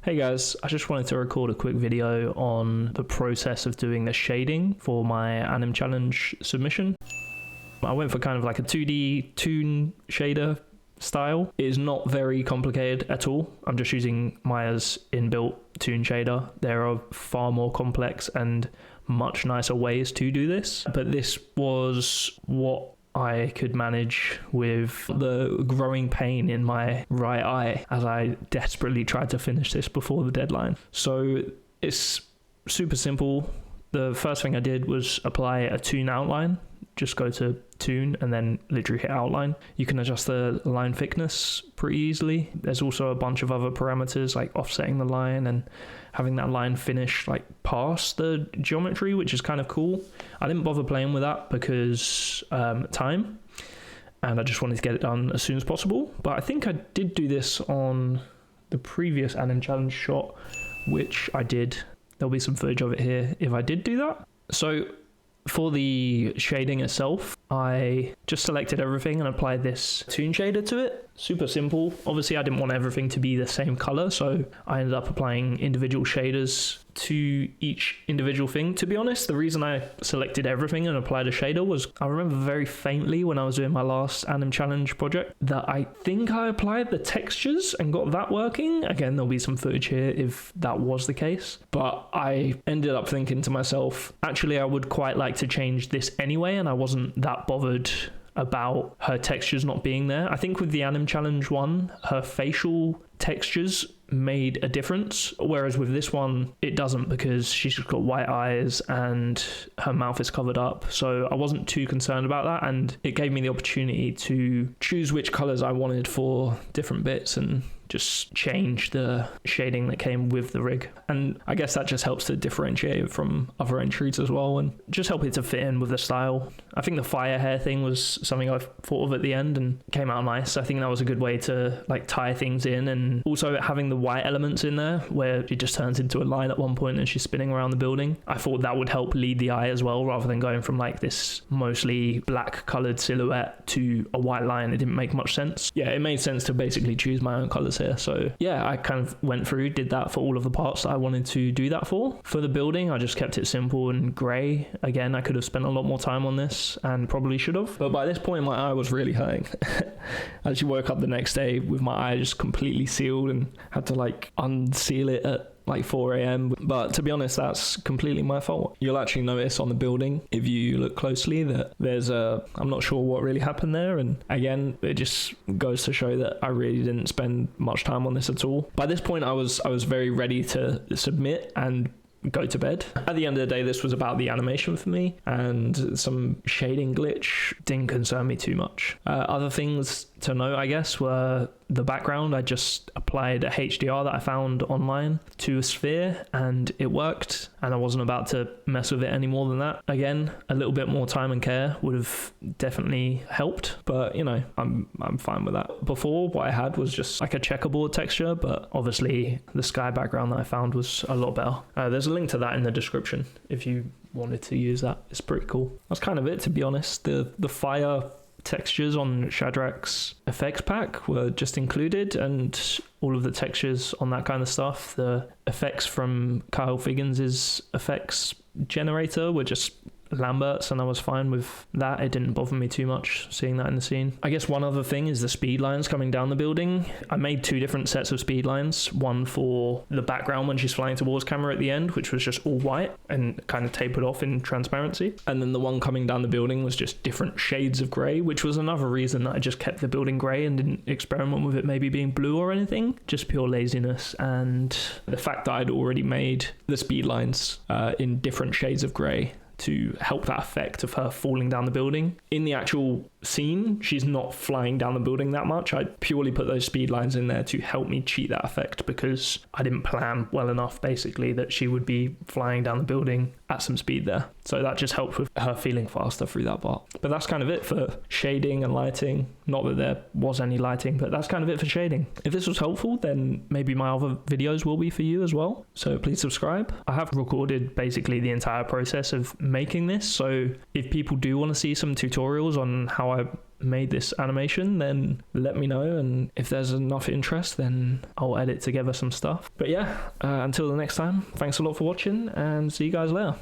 Hey guys, I just wanted to record a quick video on the process of doing the shading for my AnimChallenge submission. I went for kind of like a 2D Toon shader style. It is not very complicated at all. I'm just using Maya's inbuilt Toon shader. There are far more complex and much nicer ways to do this, but this was what I could manage with the growing pain in my right eye as I desperately tried to finish this before the deadline. So it's super simple. The first thing I did was apply a Toon outline. Just go to Toon and then literally hit outline. You can adjust the line thickness pretty easily. There's also a bunch of other parameters like offsetting the line and having that line finish like past the geometry, which is kind of cool. I didn't bother playing with that because time, and I just wanted to get it done as soon as possible. But I think I did do this on the previous AnimChallenge shot, which I did. There'll be some footage of it here if I did do that. So for the shading itself, I just selected everything and applied this Toon shader to it. Super simple. Obviously, I didn't want everything to be the same color, so I ended up applying individual shaders to each individual thing. To be honest, the reason I selected everything and applied a shader was I remember very faintly when I was doing my last AnimChallenge project that I think I applied the textures and got that working. Again, there'll be some footage here if that was the case, but I ended up thinking to myself, actually, I would quite like to change this anyway, and I wasn't that bothered about her textures not being there. I think with the AnimChallenge one, her facial textures made a difference, whereas with this one it doesn't, because she's just got white eyes and her mouth is covered up. So I wasn't too concerned about that, and it gave me the opportunity to choose which colors I wanted for different bits and just change the shading that came with the rig. And I guess that just helps to differentiate it from other entries as well and just help it to fit in with the style. I think the fire hair thing was something I thought of at the end and came out nice. I think that was a good way to like tie things in, and also having the white elements in there where she just turns into a line at one point and she's spinning around the building. I thought that would help lead the eye as well, rather than going from like this mostly black colored silhouette to a white line. It didn't make much sense. Yeah, it made sense to basically choose my own colors here. So yeah, I kind of went through, did that for all of the parts that I wanted to do that for. For the building, I just kept it simple and grey. Again, I could have spent a lot more time on this and probably should have, but by this point my eye was really hurting. I actually woke up the next day with my eye just completely sealed and had to like unseal it at like 4 a.m. But to be honest, that's completely my fault. You'll actually notice on the building, if you look closely, that there's I'm not sure what really happened there. And again, it just goes to show that I really didn't spend much time on this at all. By this point, I was very ready to submit and go to bed. At the end of the day, this was about the animation for me, and some shading glitch didn't concern me too much. Other things to note, I guess, were the background. I just applied a HDR that I found online to a sphere and it worked, and I wasn't about to mess with it any more than that. Again, a little bit more time and care would have definitely helped, but you know, I'm fine with that. Before, what I had was just like a checkerboard texture, but obviously the sky background that I found was a lot better. There's a link to that in the description if you wanted to use that. It's pretty cool. That's kind of it, to be honest. The fire textures on Shadrach's effects pack were just included, and all of the textures on that kind of stuff. The effects from Kyle Figgins' effects generator were just Lambert's, and I was fine with that. It didn't bother me too much seeing that in the scene. I guess one other thing is the speed lines coming down the building. I made two different sets of speed lines, one for the background when she's flying towards camera at the end, which was just all white and kind of tapered off in transparency, and then the one coming down the building was just different shades of grey, which was another reason that I just kept the building grey and didn't experiment with it maybe being blue or anything. Just pure laziness, and the fact that I'd already made the speed lines in different shades of grey to help that effect of her falling down the building. In the actual scene, she's not flying down the building that much. I purely put those speed lines in there to help me cheat that effect, because I didn't plan well enough basically that she would be flying down the building at some speed there. So that just helped with her feeling faster through that part. But that's kind of it for shading and lighting. Not that there was any lighting, but that's kind of it for shading. If this was helpful, then maybe my other videos will be for you as well. So please subscribe. I have recorded basically the entire process of making this. So if people do want to see some tutorials on how I made this animation, then let me know, and if there's enough interest, then I'll edit together some stuff. But yeah, until the next time, thanks a lot for watching, and see you guys later.